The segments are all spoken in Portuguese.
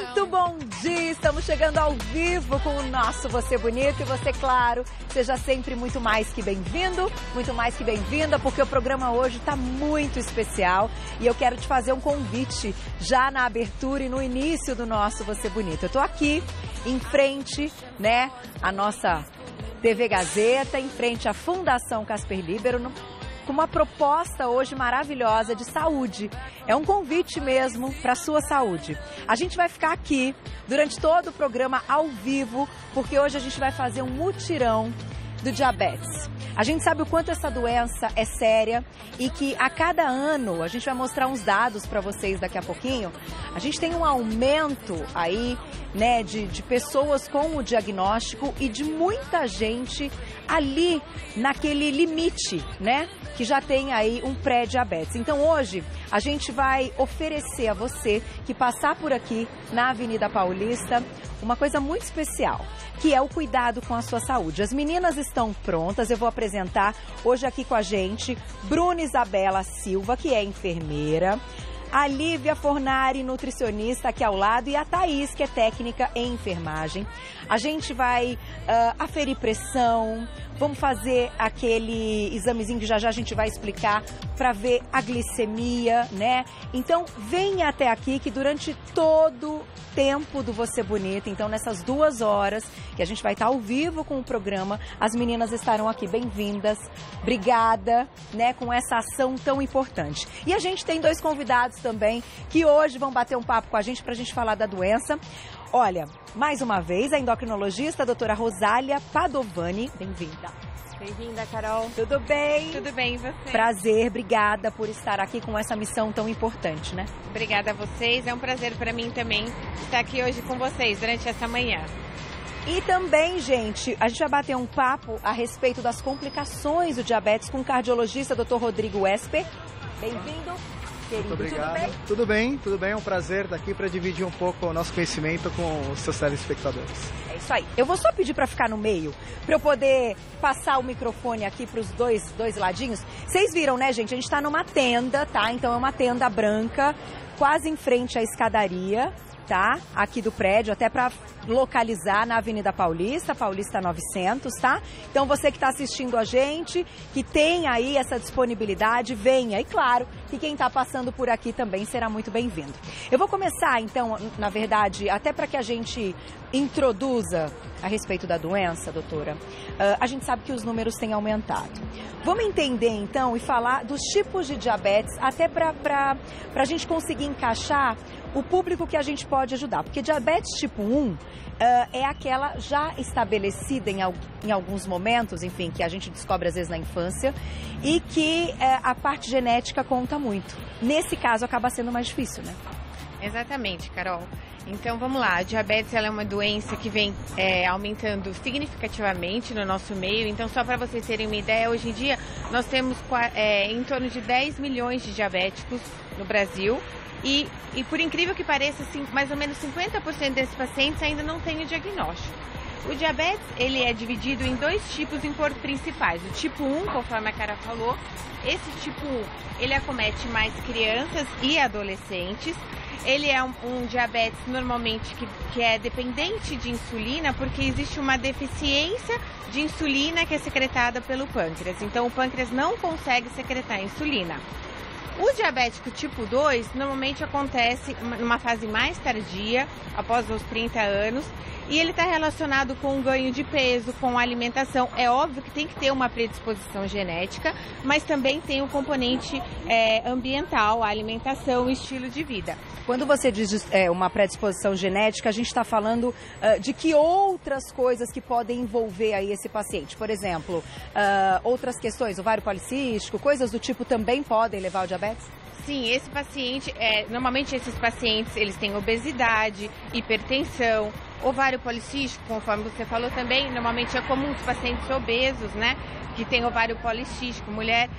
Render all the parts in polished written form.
Muito bom dia! Estamos chegando ao vivo com o nosso Você Bonito. E você, claro, seja sempre muito mais que bem-vindo, muito mais que bem-vinda, porque o programa hoje está muito especial. E eu quero te fazer um convite já na abertura e no início do nosso Você Bonito. Eu estou aqui em frente, né, à nossa TV Gazeta, em frente à Fundação Casper Libero, com uma proposta hoje maravilhosa de saúde. É um convite mesmo para a sua saúde. A gente vai ficar aqui durante todo o programa ao vivo, porque hoje a gente vai fazer um mutirão do diabetes. A gente sabe o quanto essa doença é séria e que a cada ano, a gente vai mostrar uns dados para vocês daqui a pouquinho, a gente tem um aumento aí, né, de pessoas com o diagnóstico e de muita gente ali naquele limite, né, que já tem aí um pré-diabetes. Então hoje a gente vai oferecer a você que passar por aqui na Avenida Paulista uma coisa muito especial, que é o cuidado com a sua saúde. As meninas estão prontas, eu vou apresentar hoje aqui com a gente Bruna Isabela Silva, que é enfermeira, a Lívia Fornari, nutricionista, aqui ao lado, e a Thaís, que é técnica em enfermagem. A gente vai aferir pressão, vamos fazer aquele examezinho que já a gente vai explicar para ver a glicemia, né? Então, venha até aqui que durante todo o tempo do Você Bonito, então nessas 2 horas que a gente vai estar ao vivo com o programa, as meninas estarão aqui. Bem-vindas, obrigada, né, com essa ação tão importante. E a gente tem 2 convidados também que hoje vão bater um papo com a gente para a gente falar da doença. Olha, mais uma vez, a endocrinologista, a doutora Rosália Padovani. Bem-vinda. Bem-vinda, Carol. Tudo bem? Tudo bem, e você? Prazer, obrigada por estar aqui com essa missão tão importante, né? Obrigada a vocês, é um prazer para mim também estar aqui hoje com vocês durante essa manhã. E também, gente, a gente vai bater um papo a respeito das complicações do diabetes com o cardiologista, Dr. Rodrigo Esper. Bem-vindo. Querido, muito obrigado. Tudo bem? Tudo bem. É um prazer estar aqui para dividir um pouco o nosso conhecimento com os seus telespectadores. É isso aí. Eu vou só pedir para ficar no meio, para eu poder passar o microfone aqui para os dois ladinhos. Vocês viram, né, gente? A gente está numa tenda, tá? Então é uma tenda branca, quase em frente à escadaria, tá? Aqui do prédio, até para localizar na Avenida Paulista, Paulista 900, tá? Então você que está assistindo a gente, que tem aí essa disponibilidade, venha. E claro, que quem está passando por aqui também será muito bem-vindo. Eu vou começar, então, na verdade, até para que a gente introduza a respeito da doença, doutora. A gente sabe que os números têm aumentado. Vamos entender, então, e falar dos tipos de diabetes, até para a gente conseguir encaixar o público que a gente pode ajudar. Porque diabetes tipo 1 é aquela já estabelecida em alguns momentos, enfim, que a gente descobre às vezes na infância, e que a parte genética conta muito. Nesse caso, acaba sendo mais difícil, né? Exatamente, Carol. Então, vamos lá. A diabetes ela é uma doença que vem aumentando significativamente no nosso meio. Então, só para vocês terem uma ideia, hoje em dia nós temos em torno de 10 milhões de diabéticos no Brasil. E por incrível que pareça, assim, mais ou menos 50% desses pacientes ainda não têm o diagnóstico. O diabetes, ele é dividido em 2 tipos principais. O tipo 1, conforme a Cara falou, esse tipo 1, ele acomete mais crianças e adolescentes. Ele é um diabetes normalmente que é dependente de insulina, porque existe uma deficiência de insulina que é secretada pelo pâncreas. Então, o pâncreas não consegue secretar insulina. O diabético tipo 2 normalmente acontece numa fase mais tardia, após os 30 anos, e ele está relacionado com o ganho de peso, com a alimentação. É óbvio que tem que ter uma predisposição genética, mas também tem o componente ambiental, a alimentação, o estilo de vida. Quando você diz uma predisposição genética, a gente está falando de que outras coisas que podem envolver aí esse paciente? Por exemplo, outras questões, ovário policístico, coisas do tipo também podem levar ao diabetes? Sim, esse paciente, normalmente esses pacientes, eles têm obesidade, hipertensão, ovário policístico, conforme você falou também, normalmente é comum os pacientes obesos, né, que tem ovário policístico, mulher.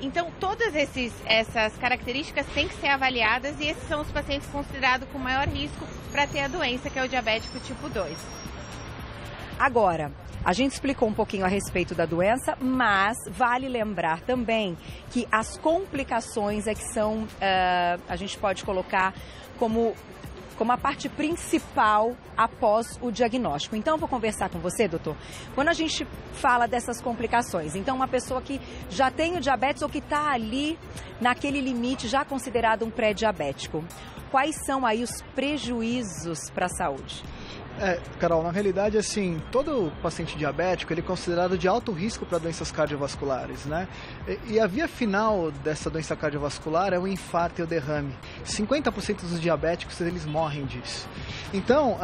Então, todas essas características têm que ser avaliadas e esses são os pacientes considerados com maior risco para ter a doença, que é o diabético tipo 2. Agora, a gente explicou um pouquinho a respeito da doença, mas vale lembrar também que as complicações é que são, a gente pode colocar como como a parte principal após o diagnóstico. Então, eu vou conversar com você, doutor. Quando a gente fala dessas complicações, então uma pessoa que já tem o diabetes ou que está ali naquele limite já considerado um pré-diabético, quais são aí os prejuízos para a saúde? Carol, na realidade, assim, todo paciente diabético ele é considerado de alto risco para doenças cardiovasculares, né? E a via final dessa doença cardiovascular é o infarto e o derrame. 50% dos diabéticos, eles morrem disso. Então,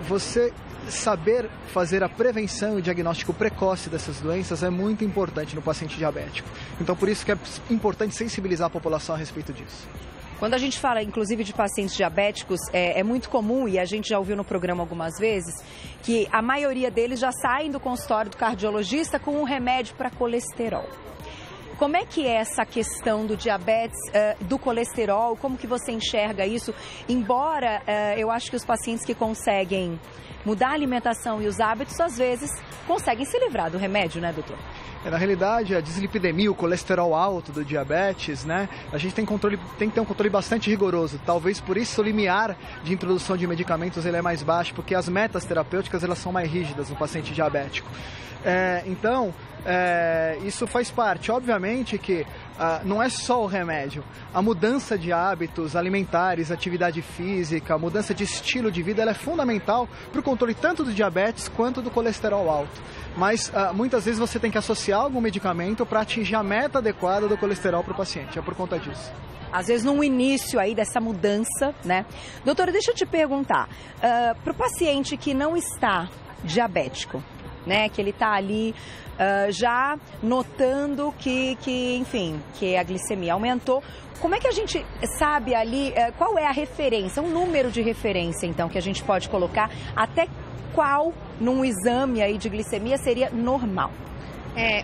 você saber fazer a prevenção e o diagnóstico precoce dessas doenças é muito importante no paciente diabético. Então, por isso que é importante sensibilizar a população a respeito disso. Quando a gente fala, inclusive, de pacientes diabéticos, é muito comum, e a gente já ouviu no programa algumas vezes, que a maioria deles já saem do consultório do cardiologista com um remédio para colesterol. Como é que é essa questão do diabetes, do colesterol? Como que você enxerga isso? Embora eu acho que os pacientes que conseguem mudar a alimentação e os hábitos, às vezes, conseguem se livrar do remédio, né, doutor? Na realidade, a dislipidemia, o colesterol alto do diabetes, né? A gente tem que ter um controle bastante rigoroso. Talvez por isso o limiar de introdução de medicamentos ele é mais baixo, porque as metas terapêuticas elas são mais rígidas no paciente diabético. Então, isso faz parte. Obviamente que não é só o remédio. A mudança de hábitos alimentares, atividade física, a mudança de estilo de vida ela é fundamental para o controle tanto do diabetes quanto do colesterol alto. Mas muitas vezes você tem que associar algum medicamento para atingir a meta adequada do colesterol para o paciente. É por conta disso. Às vezes no início aí dessa mudança, né? Doutora, deixa eu te perguntar. Para o paciente que não está diabético, né? Que ele está ali já notando que a glicemia aumentou. Como é que a gente sabe ali qual é a referência, um número de referência, então, que a gente pode colocar até qual, num exame aí de glicemia, seria normal?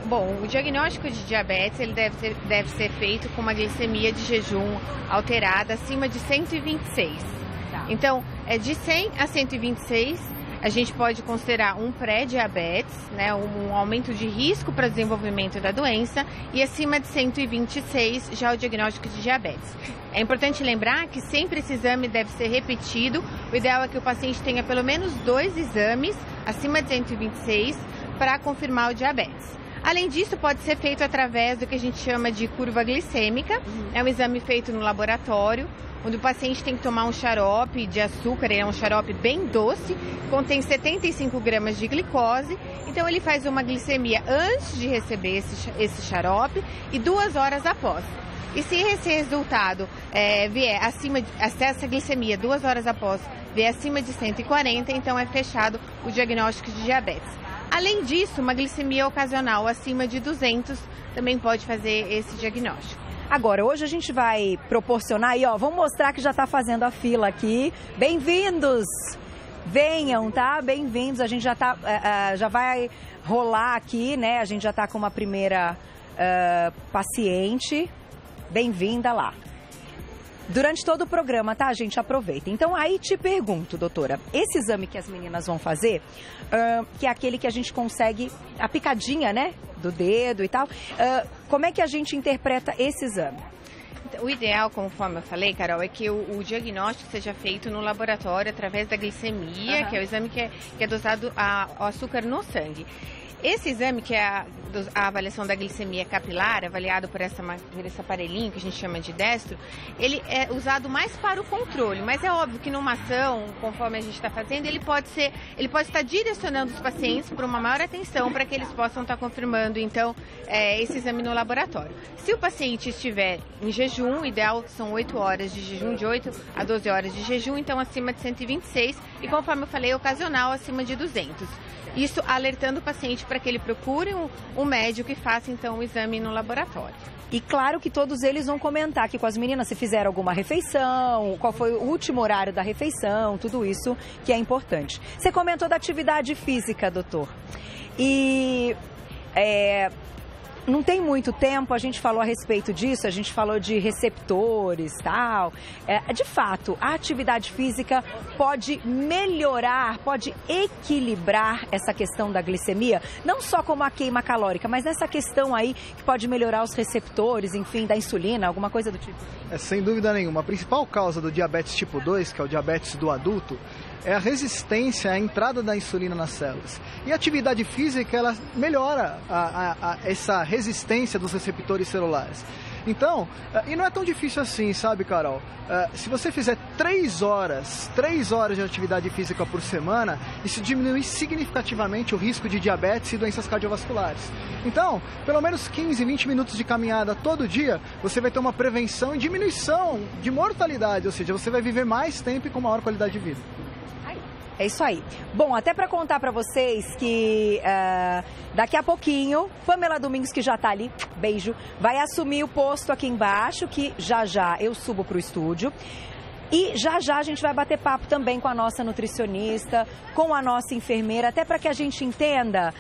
Bom, o diagnóstico de diabetes ele deve ser feito com uma glicemia de jejum alterada acima de 126. Tá. Então, de 100 a 126, a gente pode considerar um pré-diabetes, né, um aumento de risco para desenvolvimento da doença, e acima de 126 já o diagnóstico de diabetes. É importante lembrar que sempre esse exame deve ser repetido. O ideal é que o paciente tenha pelo menos 2 exames acima de 126 para confirmar o diabetes. Além disso, pode ser feito através do que a gente chama de curva glicêmica. É um exame feito no laboratório, onde o paciente tem que tomar um xarope de açúcar, é um xarope bem doce, contém 75 gramas de glicose. Então ele faz uma glicemia antes de receber esse xarope e 2 horas após. E se esse resultado vier essa glicemia 2 horas após vier acima de 140, então é fechado o diagnóstico de diabetes. Além disso, uma glicemia ocasional acima de 200 também pode fazer esse diagnóstico. Agora, hoje a gente vai proporcionar aí, vamos mostrar que já está fazendo a fila aqui. Bem-vindos! Venham, tá? Bem-vindos. A gente já vai rolar aqui, né? A gente já está com uma primeira paciente. Bem-vinda lá. Durante todo o programa, tá, gente? Aproveita. Então, aí te pergunto, doutora, esse exame que as meninas vão fazer, que é aquele que a gente consegue, a picadinha, né, do dedo e tal, como é que a gente interpreta esse exame? O ideal, conforme eu falei, Carol, é que o diagnóstico seja feito no laboratório através da glicemia, que é o exame que é dosado ao açúcar no sangue. Esse exame, que é a avaliação da glicemia capilar, avaliado por esse aparelhinho que a gente chama de destro, ele é usado mais para o controle, mas é óbvio que numa ação, conforme a gente está fazendo, ele pode estar direcionando os pacientes para uma maior atenção, para que eles possam estar confirmando, então, esse exame no laboratório. Se o paciente estiver em jejum, o ideal são 8 horas de jejum, de 8 a 12 horas de jejum, então acima de 126, e conforme eu falei, ocasional acima de 200. Isso alertando o paciente para que ele procure um médico e faça, então, o exame no laboratório. E claro que todos eles vão comentar aqui com as meninas se fizeram alguma refeição, qual foi o último horário da refeição, tudo isso que é importante. Você comentou da atividade física, doutor. E não tem muito tempo a gente falou a respeito disso, a gente falou de receptores, tal. De fato, a atividade física pode melhorar, pode equilibrar essa questão da glicemia, não só como a queima calórica, mas nessa questão aí que pode melhorar os receptores, enfim, da insulina, alguma coisa do tipo. Sem dúvida nenhuma. A principal causa do diabetes tipo 2, que é o diabetes do adulto, é a resistência à entrada da insulina nas células. E a atividade física, ela melhora essa resistência dos receptores celulares. Então, e não é tão difícil assim, sabe, Carol? Se você fizer 3 horas de atividade física por semana, isso diminui significativamente o risco de diabetes e doenças cardiovasculares. Então, pelo menos 15, 20 minutos de caminhada todo dia, você vai ter uma prevenção e diminuição de mortalidade, ou seja, você vai viver mais tempo e com maior qualidade de vida. É isso aí. Bom, até para contar para vocês que daqui a pouquinho, Pamela Domingos, que já tá ali, beijo, vai assumir o posto aqui embaixo, que já eu subo pro estúdio. E já a gente vai bater papo também com a nossa nutricionista, com a nossa enfermeira, até para que a gente entenda,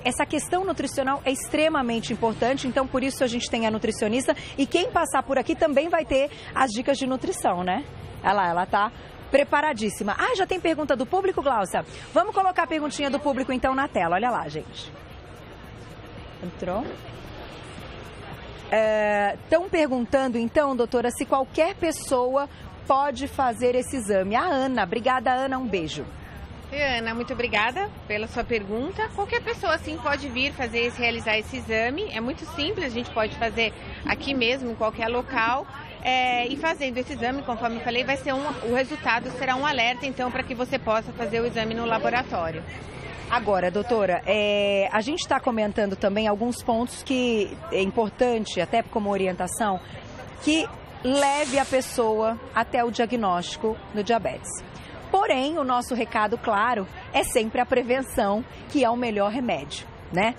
essa questão nutricional é extremamente importante, então por isso a gente tem a nutricionista e quem passar por aqui também vai ter as dicas de nutrição, né? Olha lá, ela tá preparadíssima. Já tem pergunta do público, Glaucia? Vamos colocar a perguntinha do público então na tela. Olha lá, gente. Entrou? Estão perguntando então, doutora, se qualquer pessoa pode fazer esse exame. A Ana. Obrigada, Ana. Um beijo. Ana, muito obrigada pela sua pergunta. Qualquer pessoa, sim, pode vir realizar esse exame. É muito simples, a gente pode fazer aqui mesmo, em qualquer local. E fazendo esse exame, conforme eu falei, o resultado será um alerta, então, para que você possa fazer o exame no laboratório. Agora, doutora, a gente está comentando também alguns pontos que é importante, até como orientação, que leve a pessoa até o diagnóstico do diabetes. Porém, o nosso recado, claro, é sempre a prevenção, que é o melhor remédio, né?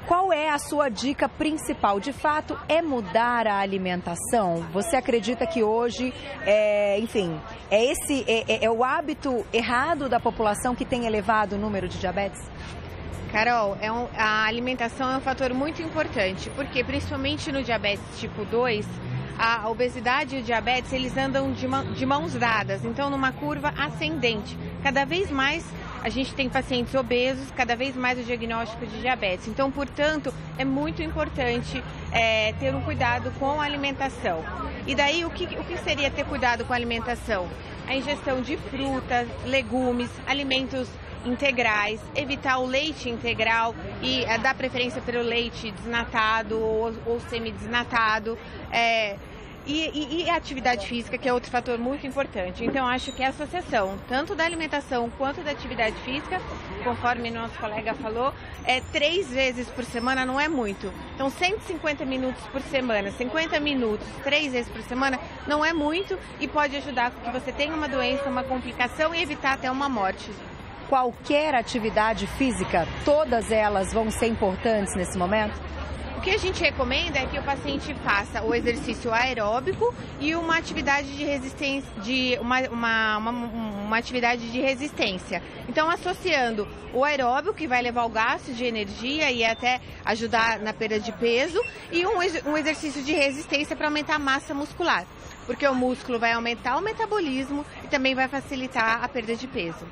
Qual é a sua dica principal? De fato, é mudar a alimentação? Você acredita que hoje, é o hábito errado da população que tem elevado o número de diabetes? Carol, a alimentação é um fator muito importante, porque principalmente no diabetes tipo 2, a obesidade e o diabetes, eles andam de mãos dadas, então numa curva ascendente. Cada vez mais a gente tem pacientes obesos, cada vez mais o diagnóstico de diabetes. Então, portanto, é muito importante ter um cuidado com a alimentação. E daí, o que seria ter cuidado com a alimentação? A ingestão de frutas, legumes, alimentos integrais, evitar o leite integral e dar preferência pelo leite desnatado ou semidesnatado. E a atividade física, que é outro fator muito importante. Então, acho que a associação, tanto da alimentação quanto da atividade física, conforme nosso colega falou, 3 vezes por semana não é muito. Então, 150 minutos por semana, 50 minutos, 3 vezes por semana, não é muito e pode ajudar com que você tenha uma doença, uma complicação e evitar até uma morte. Qualquer atividade física, todas elas vão ser importantes nesse momento? O que a gente recomenda é que o paciente faça o exercício aeróbico e uma atividade de resistência, uma atividade de resistência. Então, associando o aeróbico, que vai levar ao gasto de energia e até ajudar na perda de peso, e um exercício de resistência para aumentar a massa muscular, porque o músculo vai aumentar o metabolismo e também vai facilitar a perda de peso.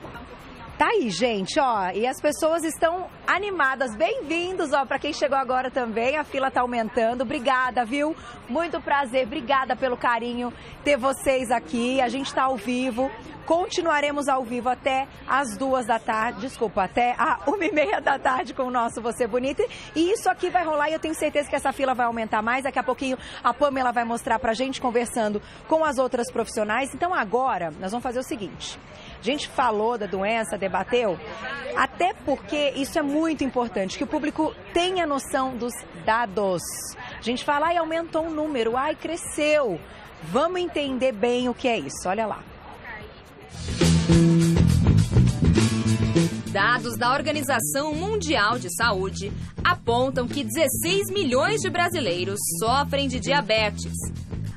Tá aí, gente, e as pessoas estão animadas, bem-vindos, para quem chegou agora também, a fila tá aumentando, obrigada, viu? Muito prazer, obrigada pelo carinho ter vocês aqui, a gente tá ao vivo, continuaremos ao vivo até as 2 da tarde, até a 1h30 da tarde com o nosso Você Bonita, e isso aqui vai rolar e eu tenho certeza que essa fila vai aumentar mais, daqui a pouquinho a Pamela vai mostrar pra gente, conversando com as outras profissionais, então agora nós vamos fazer o seguinte... A gente falou da doença, debateu, até porque isso é muito importante, que o público tenha noção dos dados. A gente fala, aumentou um número, cresceu. Vamos entender bem o que é isso, olha lá. Dados da Organização Mundial de Saúde apontam que 16 milhões de brasileiros sofrem de diabetes.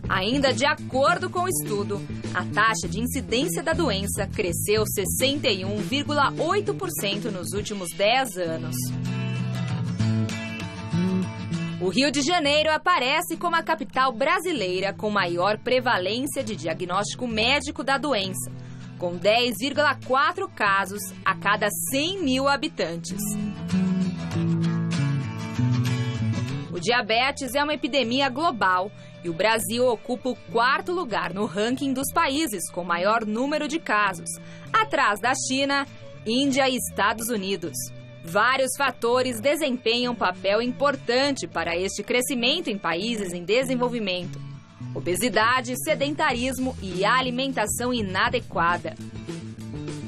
Ainda de acordo com o estudo, a taxa de incidência da doença cresceu 61,8% nos últimos 10 anos. O Rio de Janeiro aparece como a capital brasileira com maior prevalência de diagnóstico médico da doença, com 10,4 casos a cada 100 mil habitantes. O diabetes é uma epidemia global e o Brasil ocupa o 4º lugar no ranking dos países com maior número de casos, atrás da China, Índia e Estados Unidos. Vários fatores desempenham papel importante para este crescimento em países em desenvolvimento: obesidade, sedentarismo e alimentação inadequada.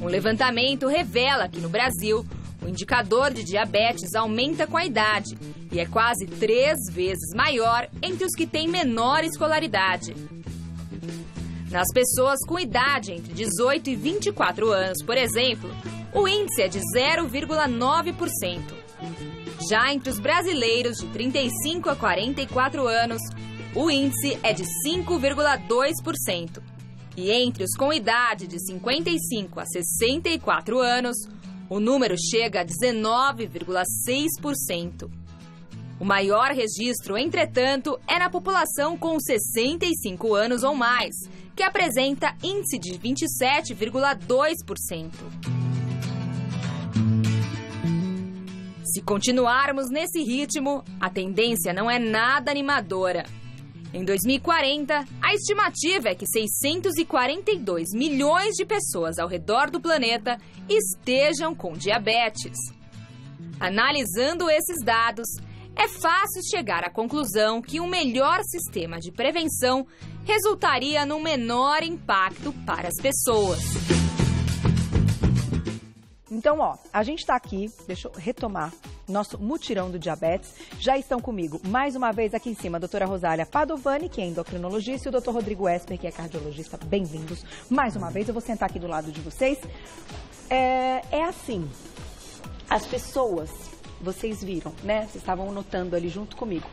Um levantamento revela que no Brasil, o indicador de diabetes aumenta com a idade e é quase 3 vezes maior entre os que têm menor escolaridade. Nas pessoas com idade entre 18 e 24 anos, por exemplo, o índice é de 0,9%. Já entre os brasileiros de 35 a 44 anos, o índice é de 5,2%. E entre os com idade de 55 a 64 anos, o número chega a 19,6%. O maior registro, entretanto, é na população com 65 anos ou mais, que apresenta índice de 27,2%. Se continuarmos nesse ritmo, a tendência não é nada animadora. Em 2040, a estimativa é que 642 milhões de pessoas ao redor do planeta estejam com diabetes. Analisando esses dados, é fácil chegar à conclusão que um melhor sistema de prevenção resultaria num menor impacto para as pessoas. Então, a gente está aqui, deixa eu retomar nosso mutirão do diabetes. Já estão comigo, mais uma vez aqui em cima, a doutora Rosália Padovani, que é endocrinologista, e o doutor Rodrigo Esper, que é cardiologista. Bem-vindos mais uma vez. Eu vou sentar aqui do lado de vocês. É assim, as pessoas, vocês viram, né? Vocês estavam notando ali junto comigo.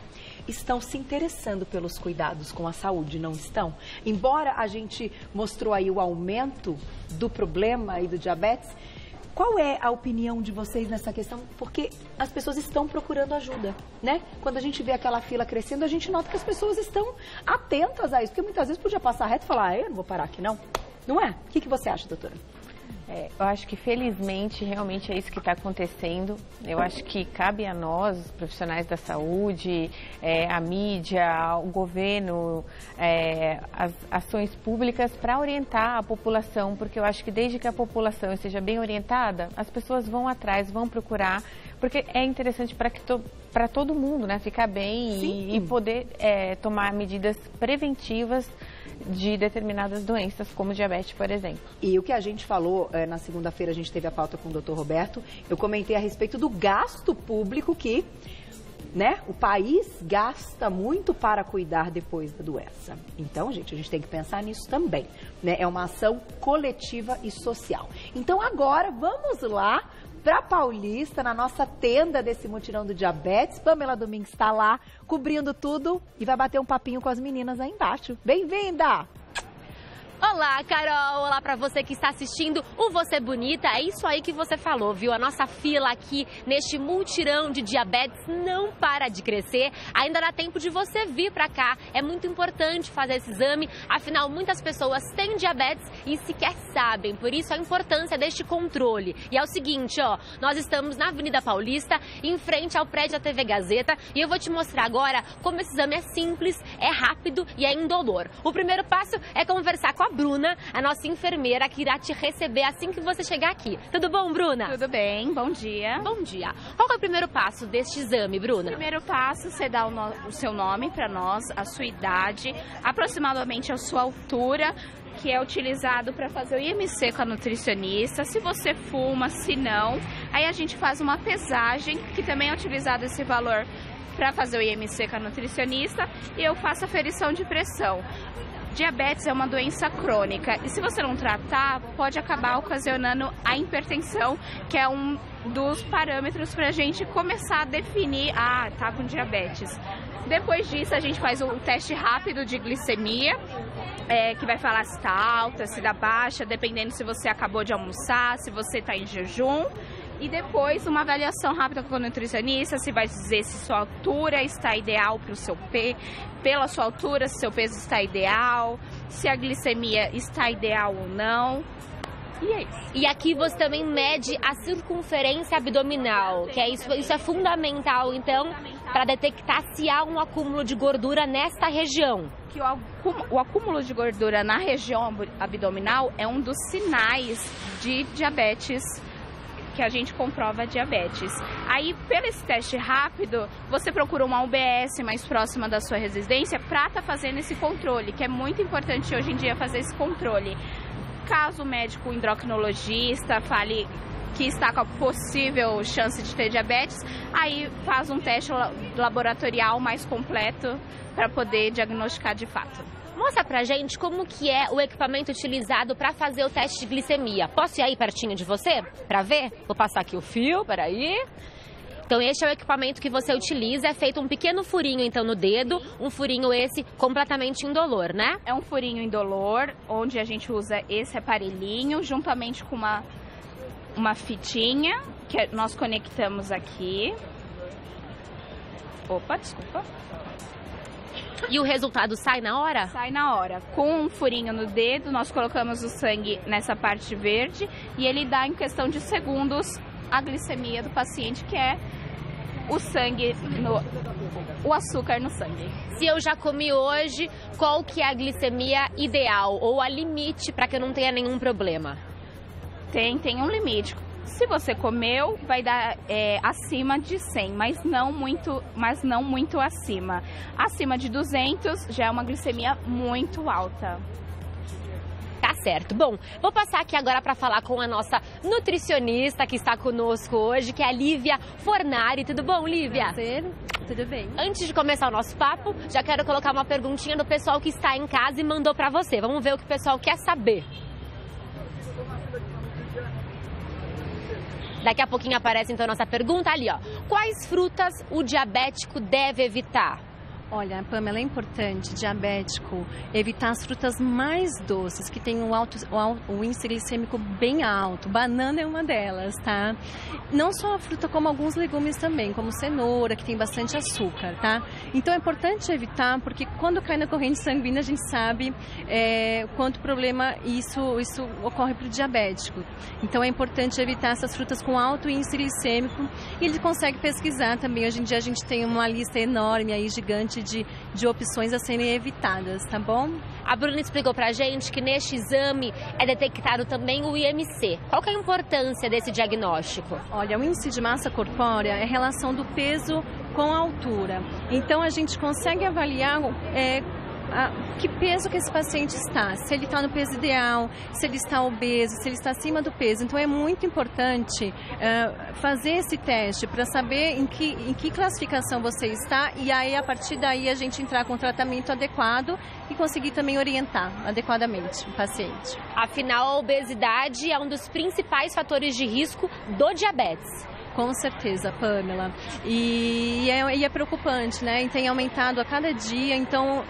Estão se interessando pelos cuidados com a saúde, não estão? Embora a gente mostrou aí o aumento do problema e do diabetes, qual é a opinião de vocês nessa questão? Porque as pessoas estão procurando ajuda, né? Quando a gente vê aquela fila crescendo, a gente nota que as pessoas estão atentas a isso. Porque muitas vezes podia passar reto e falar, eu não vou parar aqui não. Não é? O que você acha, doutora? Eu acho que felizmente realmente é isso que está acontecendo. Eu acho que cabe a nós, os profissionais da saúde, a mídia, o governo, as ações públicas para orientar a população, porque eu acho que desde que a população esteja bem orientada, as pessoas vão atrás, vão procurar, porque é interessante para todo mundo, né, ficar bem e poder tomar medidas preventivas de determinadas doenças, como diabetes, por exemplo. E o que a gente falou, na segunda-feira a gente teve a pauta com o Dr. Roberto, eu comentei a respeito do gasto público que, né, o país gasta muito para cuidar depois da doença. Então, gente, a gente tem que pensar nisso também, né? É uma ação coletiva e social. Então, agora, vamos lá para Paulista, na nossa tenda desse mutirão do diabetes. Pamela Domingues está lá, cobrindo tudo e vai bater um papinho com as meninas aí embaixo. Bem-vinda! Olá, Carol! Olá para você que está assistindo o Você Bonita. É isso aí que você falou, viu? A nossa fila aqui neste mutirão de diabetes não para de crescer. Ainda dá tempo de você vir para cá. É muito importante fazer esse exame. Afinal, muitas pessoas têm diabetes e sequer sabem. Por isso, a importância deste controle. E é o seguinte, nós estamos na Avenida Paulista, em frente ao prédio da TV Gazeta. E eu vou te mostrar agora como esse exame é simples, é rápido e é indolor. O primeiro passo é conversar com a Bruna, a nossa enfermeira, que irá te receber assim que você chegar aqui. Tudo bom, Bruna? Tudo bem, bom dia. Bom dia. Qual é o primeiro passo deste exame, Bruna? O primeiro passo, você dá o seu nome para nós, a sua idade, aproximadamente a sua altura, que é utilizado para fazer o IMC com a nutricionista. Se você fuma, se não, aí a gente faz uma pesagem, que também é utilizado esse valor para fazer o IMC com a nutricionista, e eu faço a ferição de pressão. Diabetes é uma doença crônica e se você não tratar, pode acabar ocasionando a hipertensão, que é um dos parâmetros para a gente começar a definir, tá com diabetes. Depois disso, a gente faz o teste rápido de glicemia, que vai falar se está alta, se está baixa, dependendo se você acabou de almoçar, se você está em jejum. E depois uma avaliação rápida com o nutricionista, se vai dizer se sua altura está ideal para o seu peso, pela sua altura, se seu peso está ideal, se a glicemia está ideal ou não. E é isso. E aqui você também mede a circunferência abdominal, que é isso é fundamental, então, para detectar se há um acúmulo de gordura nessa região. Que o acúmulo de gordura na região abdominal é um dos sinais de diabetes, que a gente comprova a diabetes. Aí, pelo esse teste rápido, você procura uma UBS mais próxima da sua residência para estar fazendo esse controle, que é muito importante hoje em dia fazer esse controle. Caso o médico endocrinologista fale que está com a possível chance de ter diabetes, aí faz um teste laboratorial mais completo para poder diagnosticar de fato. Mostra pra gente como que é o equipamento utilizado para fazer o teste de glicemia. Posso ir aí pertinho de você para ver? Vou passar aqui o fio, peraí. Então este é o equipamento que você utiliza, é feito um pequeno furinho então no dedo, um furinho esse completamente indolor, né? É um furinho indolor, onde a gente usa esse aparelhinho juntamente com uma fitinha que nós conectamos aqui. Opa, desculpa. E o resultado sai na hora? Sai na hora. Com um furinho no dedo, nós colocamos o sangue nessa parte verde e ele dá em questão de segundos a glicemia do paciente, que é o sangue, o açúcar no sangue. Se eu já comi hoje, qual que é a glicemia ideal ou a limite para que eu não tenha nenhum problema? Tem um limite. Se você comeu, vai dar acima de 100, mas não muito acima. Acima de 200 já é uma glicemia muito alta. Tá certo. Bom, vou passar aqui agora para falar com a nossa nutricionista que está conosco hoje, que é a Lívia Fornari. Tudo bom, Lívia? Prazer. Tudo bem. Antes de começar o nosso papo, já quero colocar uma perguntinha do pessoal que está em casa e mandou para você. Vamos ver o que o pessoal quer saber. Daqui a pouquinho aparece então a nossa pergunta ali, ó. Quais frutas o diabético deve evitar? Olha, Pamela, é importante, diabético, evitar as frutas mais doces, que tem o índice glicêmico bem alto. Banana é uma delas, tá? Não só a fruta, como alguns legumes também, como cenoura, que tem bastante açúcar, tá? Então é importante evitar, porque quando cai na corrente sanguínea, a gente sabe quanto problema isso ocorre para o diabético. Então é importante evitar essas frutas com alto índice glicêmico. E ele consegue pesquisar também. Hoje em dia a gente tem uma lista enorme aí, gigante, de opções a serem evitadas, tá bom? A Bruna explicou pra gente que neste exame é detectado também o IMC. Qual que é a importância desse diagnóstico? Olha, o índice de massa corpórea é a relação do peso com a altura. Então a gente consegue avaliar que peso que esse paciente está, se ele está no peso ideal, se ele está obeso, se ele está acima do peso. Então é muito importante fazer esse teste para saber em que classificação você está e aí a partir daí a gente entrar com o tratamento adequado e conseguir também orientar adequadamente o paciente. Afinal, a obesidade é um dos principais fatores de risco do diabetes. Com certeza, Pamela. E é preocupante, né? E tem aumentado a cada dia. Então,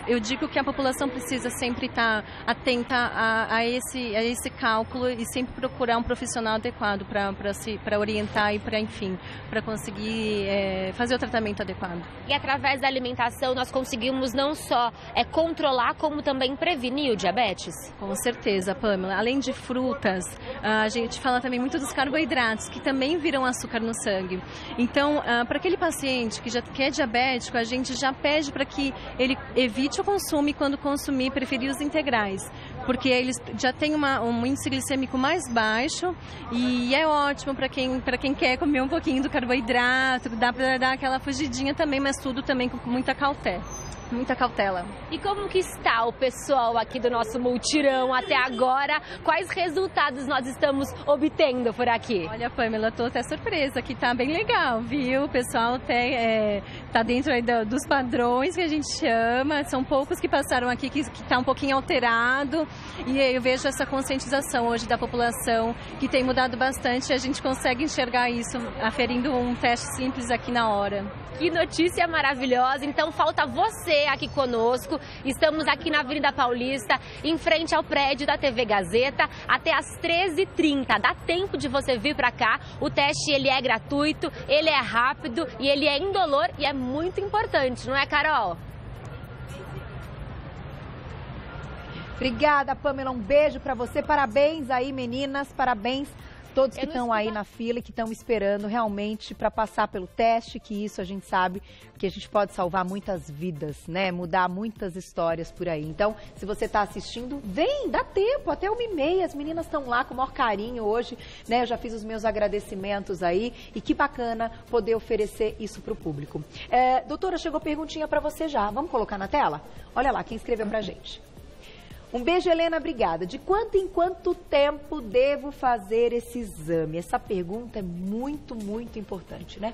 eu digo que a população precisa sempre estar atenta a esse cálculo e sempre procurar um profissional adequado para orientar e para conseguir fazer o tratamento adequado. E através da alimentação nós conseguimos não só controlar, como também prevenir o diabetes? Com certeza, Pamela. Além de frutas, a gente fala também muito dos carboidratos, que também viram açúcar no sangue. Então, para aquele paciente que é diabético, a gente já pede para que ele evite o consumo e, quando consumir, preferir os integrais, porque eles já têm um índice glicêmico mais baixo e é ótimo para quem quer comer um pouquinho do carboidrato, dá para dar aquela fugidinha também, mas tudo também com muita cautela. E como que está o pessoal aqui do nosso multirão até agora? Quais resultados nós estamos obtendo por aqui? Olha, Pamela, estou até surpresa, que tá bem legal, viu? O pessoal até tá dentro aí dos padrões que a gente chama. São poucos que passaram aqui que tá um pouquinho alterado. E eu vejo essa conscientização hoje da população, que tem mudado bastante, e a gente consegue enxergar isso aferindo um teste simples aqui na hora. Que notícia maravilhosa! Então falta você você aqui conosco. Estamos aqui na Avenida Paulista, em frente ao prédio da TV Gazeta, até às 13h30. Dá tempo de você vir para cá. O teste ele é gratuito, ele é rápido e ele é indolor e é muito importante, não é, Carol? Obrigada, Pamela. Um beijo para você. Parabéns aí, meninas. Parabéns todos que estão aí na fila e que estão esperando realmente para passar pelo teste, que isso a gente sabe que a gente pode salvar muitas vidas, né? Mudar muitas histórias por aí. Então, se você está assistindo, vem, dá tempo, até 1h30. As meninas estão lá com o maior carinho hoje, né? Eu já fiz os meus agradecimentos aí e que bacana poder oferecer isso para o público. Doutora, chegou perguntinha para você já. Vamos colocar na tela? Olha lá, quem escreveu pra gente. Um beijo, Helena, obrigada. De quanto em quanto tempo devo fazer esse exame? Essa pergunta é muito, muito importante, né?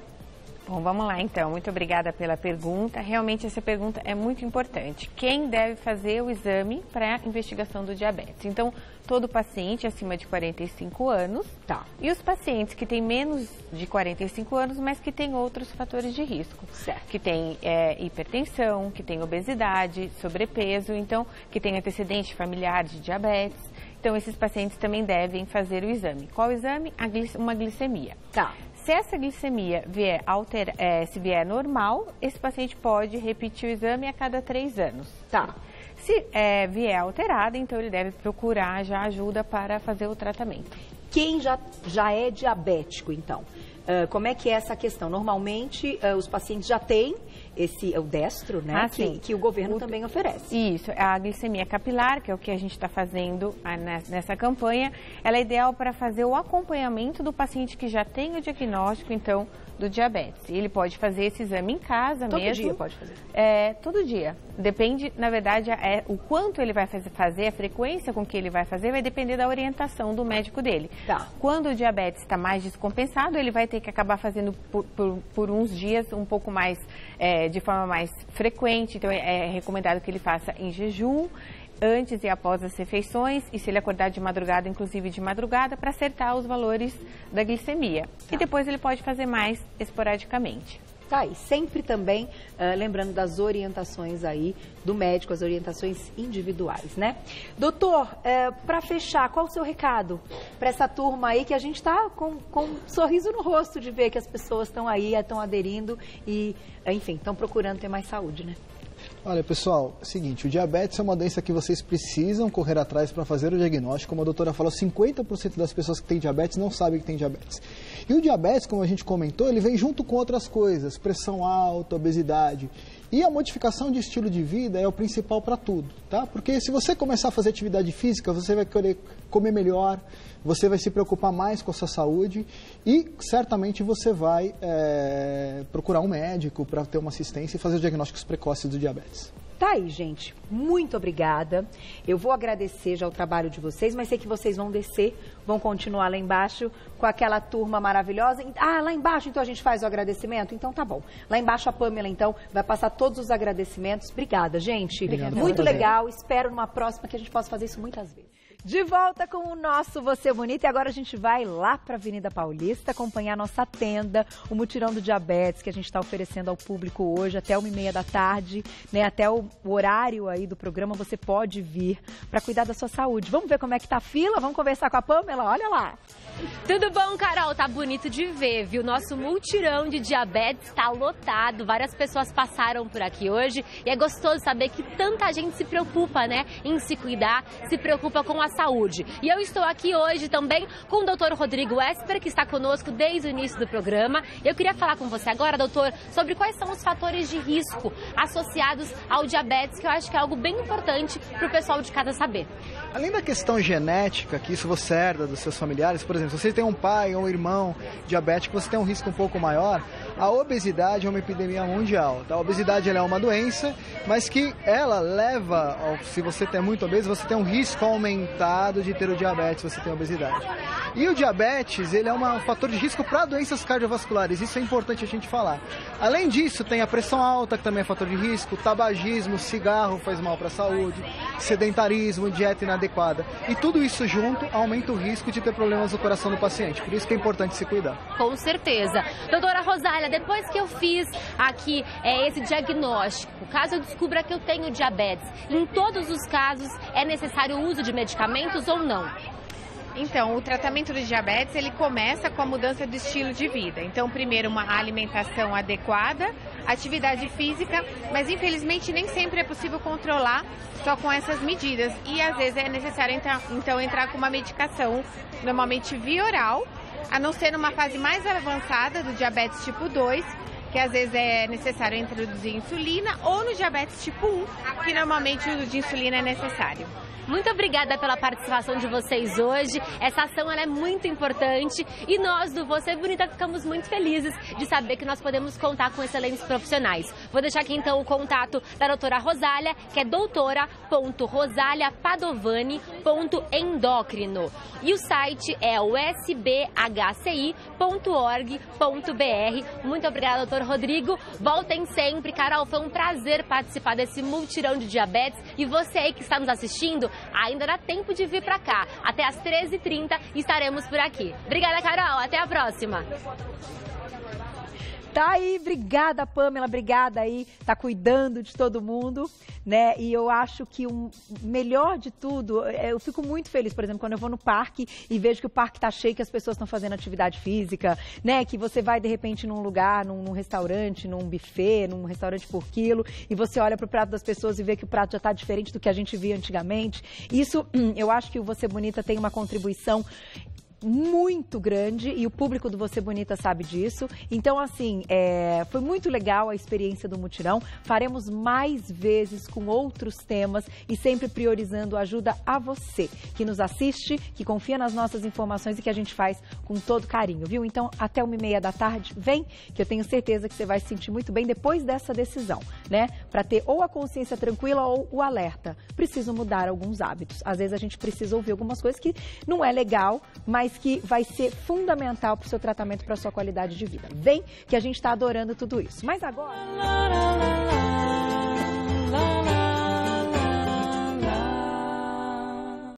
Bom, vamos lá então. Muito obrigada pela pergunta. Realmente essa pergunta é muito importante. Quem deve fazer o exame para a investigação do diabetes? Então, todo paciente acima de 45 anos, tá. E os pacientes que têm menos de 45 anos, mas que têm outros fatores de risco. Certo. Que tem hipertensão, que tem obesidade, sobrepeso, então, que tem antecedente familiar de diabetes. Então, esses pacientes também devem fazer o exame. Qual exame? Uma glicemia. Tá. Se essa glicemia vier se vier normal, esse paciente pode repetir o exame a cada 3 anos. Tá. Se vier alterada, então ele deve procurar já ajuda para fazer o tratamento. Quem já é diabético, então, como é que é essa questão? Normalmente, os pacientes já têm o destro, né? Que o governo também oferece. Isso, a glicemia capilar, que é o que a gente está fazendo nessa campanha, ela é ideal para fazer o acompanhamento do paciente que já tem o diagnóstico, então, do diabetes. Ele pode fazer esse exame em casa mesmo. Todo dia pode fazer? Todo dia. Depende, na verdade, o quanto ele vai fazer, a frequência com que ele vai fazer, vai depender da orientação do médico dele. Tá. Quando o diabetes está mais descompensado, ele vai ter que acabar fazendo por uns dias um pouco mais, de forma mais frequente. Então, é recomendado que ele faça em jejum, antes e após as refeições, e se ele acordar de madrugada, inclusive de madrugada, para acertar os valores da glicemia. Tá. E depois ele pode fazer mais esporadicamente. Tá, e sempre também lembrando das orientações aí do médico, as orientações individuais, né? Doutor, para fechar, qual o seu recado para essa turma aí que a gente está com um sorriso no rosto de ver que as pessoas estão aí, estão aderindo e, enfim, estão procurando ter mais saúde, né? Olha, pessoal, é o seguinte, o diabetes é uma doença que vocês precisam correr atrás para fazer o diagnóstico. Como a doutora falou, 50% das pessoas que têm diabetes não sabem que têm diabetes. E o diabetes, como a gente comentou, ele vem junto com outras coisas, pressão alta, obesidade. E a modificação de estilo de vida é o principal para tudo, tá? Porque se você começar a fazer atividade física, você vai querer comer melhor, você vai se preocupar mais com a sua saúde e certamente você vai procurar um médico para ter uma assistência e fazer diagnósticos precoces do diabetes. Tá aí, gente. Muito obrigada. Eu vou agradecer já o trabalho de vocês, mas sei que vocês vão descer, vão continuar lá embaixo com aquela turma maravilhosa. Ah, lá embaixo então a gente faz o agradecimento? Então tá bom. Lá embaixo a Pamela então vai passar todos os agradecimentos. Obrigada, gente. Obrigado. Muito legal. Espero numa próxima que a gente possa fazer isso muitas vezes. De volta com o nosso Você Bonita e agora a gente vai lá para a Avenida Paulista acompanhar a nossa tenda, o mutirão do diabetes que a gente está oferecendo ao público hoje até 1h30 da tarde, né? Até o horário aí do programa você pode vir para cuidar da sua saúde. Vamos ver como é que tá a fila? Vamos conversar com a Pamela? Olha lá! Tudo bom, Carol? Tá bonito de ver, viu? Nosso multirão de diabetes tá lotado. Várias pessoas passaram por aqui hoje e é gostoso saber que tanta gente se preocupa, né? Em se cuidar, se preocupa com a saúde. E eu estou aqui hoje também com o Dr. Rodrigo Esper, que está conosco desde o início do programa. Eu queria falar com você agora, doutor, sobre quais são os fatores de risco associados ao diabetes, que eu acho que é algo bem importante para o pessoal de casa saber. Além da questão genética, que isso você herda dos seus familiares, por exemplo, se você tem um pai ou um irmão diabético, você tem um risco um pouco maior, a obesidade é uma epidemia mundial. Tá? A obesidade ela é uma doença, mas que ela leva, se você é muito obeso, você tem um risco aumentado de ter o diabetes se você tem obesidade. E o diabetes, ele é um fator de risco para doenças cardiovasculares, isso é importante a gente falar. Além disso, tem a pressão alta, que também é fator de risco, tabagismo, cigarro faz mal para a saúde, sedentarismo, dieta inadequada. E tudo isso junto aumenta o risco de ter problemas no coração do paciente, por isso que é importante se cuidar. Com certeza. Doutora Rosália, depois que eu fiz aqui esse diagnóstico, caso eu descubra que eu tenho diabetes, em todos os casos é necessário o uso de medicamentos ou não? Então, o tratamento do diabetes, ele começa com a mudança de estilo de vida. Então, primeiro, uma alimentação adequada, atividade física, mas infelizmente nem sempre é possível controlar só com essas medidas. E às vezes é necessário, entrar com uma medicação, normalmente via oral, a não ser numa fase mais avançada do diabetes tipo 2, que às vezes é necessário introduzir insulina, ou no diabetes tipo 1, que normalmente o uso de insulina é necessário. Muito obrigada pela participação de vocês hoje. Essa ação ela é muito importante e nós do Você Bonita ficamos muito felizes de saber que nós podemos contar com excelentes profissionais. Vou deixar aqui então o contato da doutora Rosália, que é doutora.rosaliapadovani.endócrino. E o site é o sbhci.org.br. Muito obrigada, doutor Rodrigo. Voltem sempre. Carol, foi um prazer participar desse multirão de diabetes. E você aí que está nos assistindo, ainda dá tempo de vir pra cá. Até às 13h30 estaremos por aqui. Obrigada, Carol. Até a próxima. Tá aí, obrigada, Pamela, obrigada aí, tá cuidando de todo mundo, né? E eu acho que o melhor de tudo, eu fico muito feliz, por exemplo, quando eu vou no parque e vejo que o parque tá cheio, que as pessoas estão fazendo atividade física, né? Que você vai, de repente, num lugar, num restaurante, num buffet, num restaurante por quilo, e você olha pro prato das pessoas e vê que o prato já tá diferente do que a gente via antigamente. Isso, eu acho que o Você Bonita tem uma contribuição muito grande e o público do Você Bonita sabe disso. Então, assim, foi muito legal a experiência do mutirão. Faremos mais vezes com outros temas e sempre priorizando ajuda a você que nos assiste, que confia nas nossas informações e que a gente faz com todo carinho, viu? Então, até 13h, vem, que eu tenho certeza que você vai se sentir muito bem depois dessa decisão, né? Para ter ou a consciência tranquila ou o alerta. Preciso mudar alguns hábitos. Às vezes a gente precisa ouvir algumas coisas que não é legal, mas que vai ser fundamental para o seu tratamento, para a sua qualidade de vida. Vem que a gente está adorando tudo isso. Mas agora...